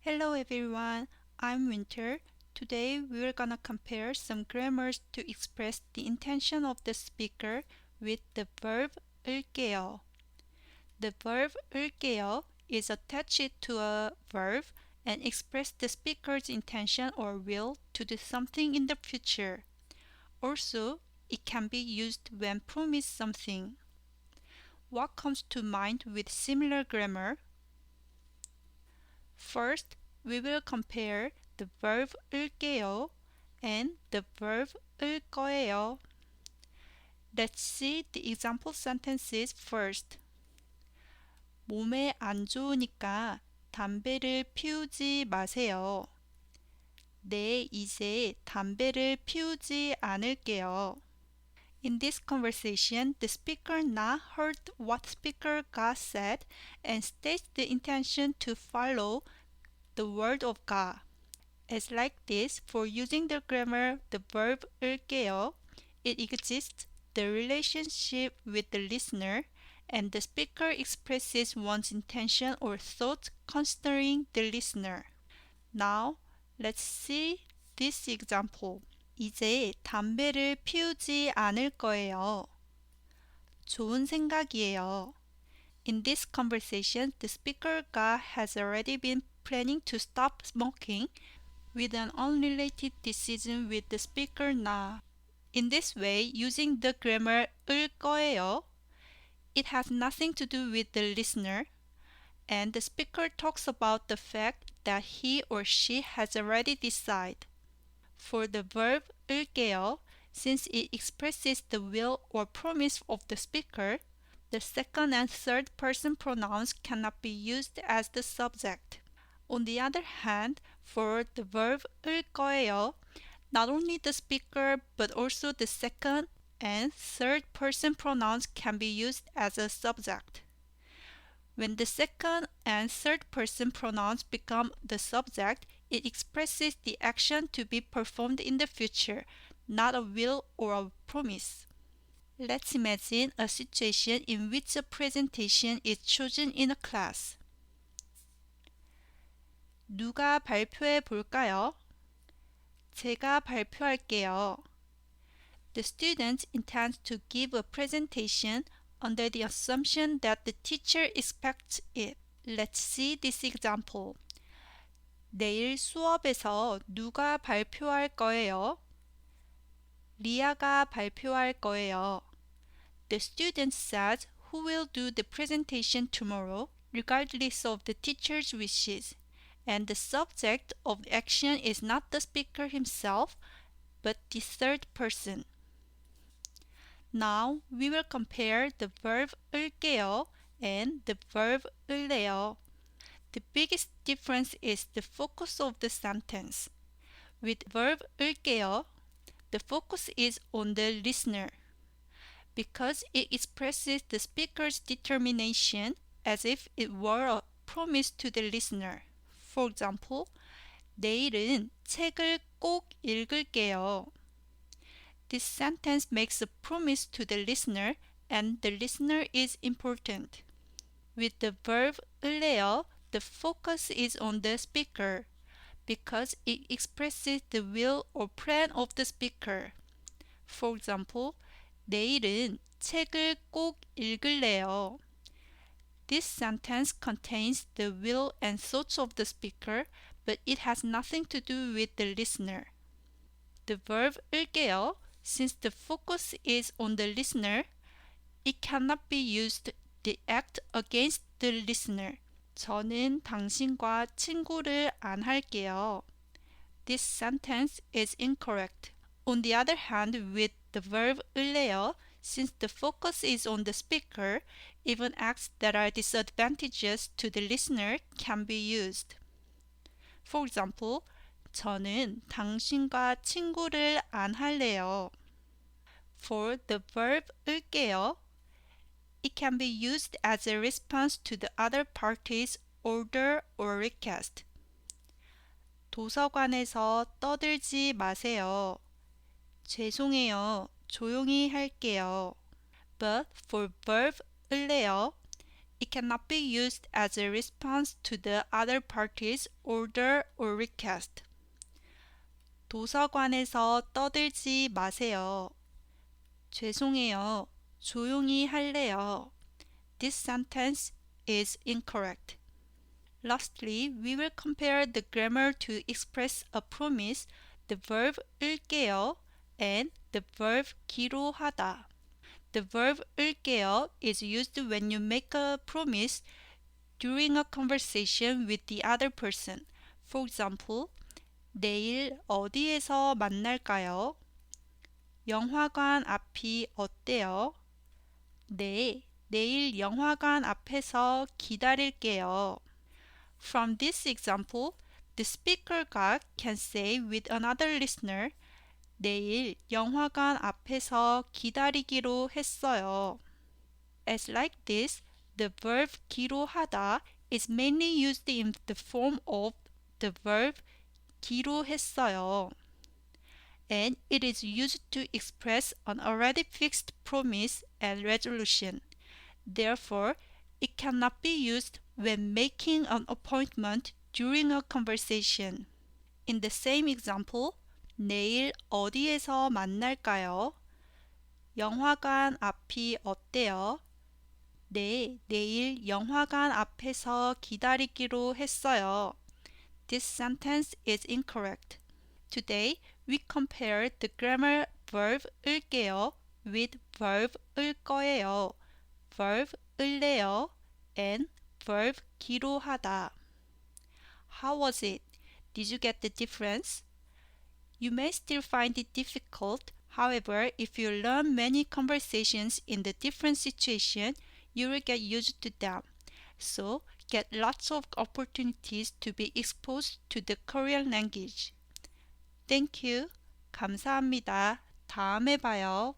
Hello everyone, I'm Winter. Today we're gonna compare some grammars to express the intention of the speaker with the verb 을게요. The verb 을게요 is attached to a verb and express the speaker's intention or will to do something in the future. Also, it can be used when promise something. What comes to mind with similar grammar? First, we will compare the verb 을게요 and the verb 을 거예요. Let's see the example sentences first. 몸에 안 좋으니까 담배를 피우지 마세요. 네, 이제 담배를 피우지 않을게요. In this conversation, the speaker Na heard what speaker Ga said and states the intention to follow the word of God. As like this, for using the grammar, the verb 을게요, it exists the relationship with the listener, and the speaker expresses one's intention or thought considering the listener. Now, let's see this example. 이제 담배를 피우지 않을 거예요. 좋은 생각이에요. In this conversation, the speaker Ga has already been planning to stop smoking with an unrelated decision with the speaker Na. In this way, using the grammar 을 거예요, it has nothing to do with the listener, and the speaker talks about the fact that he or she has already decided. For the verb 을게요, since it expresses the will or promise of the speaker, the second and third person pronouns cannot be used as the subject. On the other hand, for the verb 을 거예요, not only the speaker but also the second and third person pronouns can be used as a subject. When the second and third person pronouns become the subject, it expresses the action to be performed in the future, not a will or a promise. Let's imagine a situation in which a presentation is chosen in a class. 누가 발표해 볼까요? 제가 발표할게요. The student intends to give a presentation under the assumption that the teacher expects it. Let's see this example. 내일 수업에서 누가 발표할 거예요? 리아가 발표할 거예요. The student says who will do the presentation tomorrow, regardless of the teacher's wishes. And the subject of the action is not the speaker himself, but the third person. Now we will compare the verb 을게요 and the verb 을래요. The biggest difference is the focus of the sentence. With verb 을게요, the focus is on the listener because it expresses the speaker's determination as if it were a promise to the listener. For example, 내일은 책을 꼭 읽을게요. This sentence makes a promise to the listener and the listener is important. With the verb 을래요, the focus is on the speaker because it expresses the will or plan of the speaker. For example, 내일은 책을 꼭 읽을래요. This sentence contains the will and thoughts of the speaker, but it has nothing to do with the listener. The verb 을게요, since the focus is on the listener, it cannot be used to act against the listener. 저는 당신과 친구를 안 할게요. This sentence is incorrect. On the other hand, with the verb 을래요, since the focus is on the speaker, even acts that are disadvantageous to the listener can be used. For example, 저는 당신과 친구를 안 할래요. For the verb 을게요, it can be used as a response to the other party's order or request. 도서관에서 떠들지 마세요. 죄송해요. 조용히 할게요. But for verb 을래요, It cannot be used as a response to the other party's order or request. 도서관에서 떠들지 마세요. 죄송해요. 조용히 할래요. This sentence is incorrect. Lastly, we will compare the grammar to express a promise, the verb 을게요 and the verb 기로하다. The verb 을게요 is used when you make a promise during a conversation with the other person. For example, 내일 어디에서 만날까요? 영화관 앞이 어때요? 네, 내일 영화관 앞에서 기다릴게요. From this example, the speaker can say with another listener, 내일 영화관 앞에서 기다리기로 했어요. As like this, the verb 기로하다 is mainly used in the form of the verb 기로했어요. And it is used to express an already fixed promise and resolution. Therefore, it cannot be used when making an appointment during a conversation. In the same example, 내일 어디에서 만날까요? 영화관 앞이 어때요? 네, 내일 영화관 앞에서 기다리기로 했어요. This sentence is incorrect. Today, we compare the grammar verb 을게요 with verb 을 거예요, verb 을래요, and verb 기로하다. How was it? Did you get the difference? You may still find it difficult. However, if you learn many conversations in the different situation, you will get used to them. So, get lots of opportunities to be exposed to the Korean language. Thank you. 감사합니다. 다음에 봐요.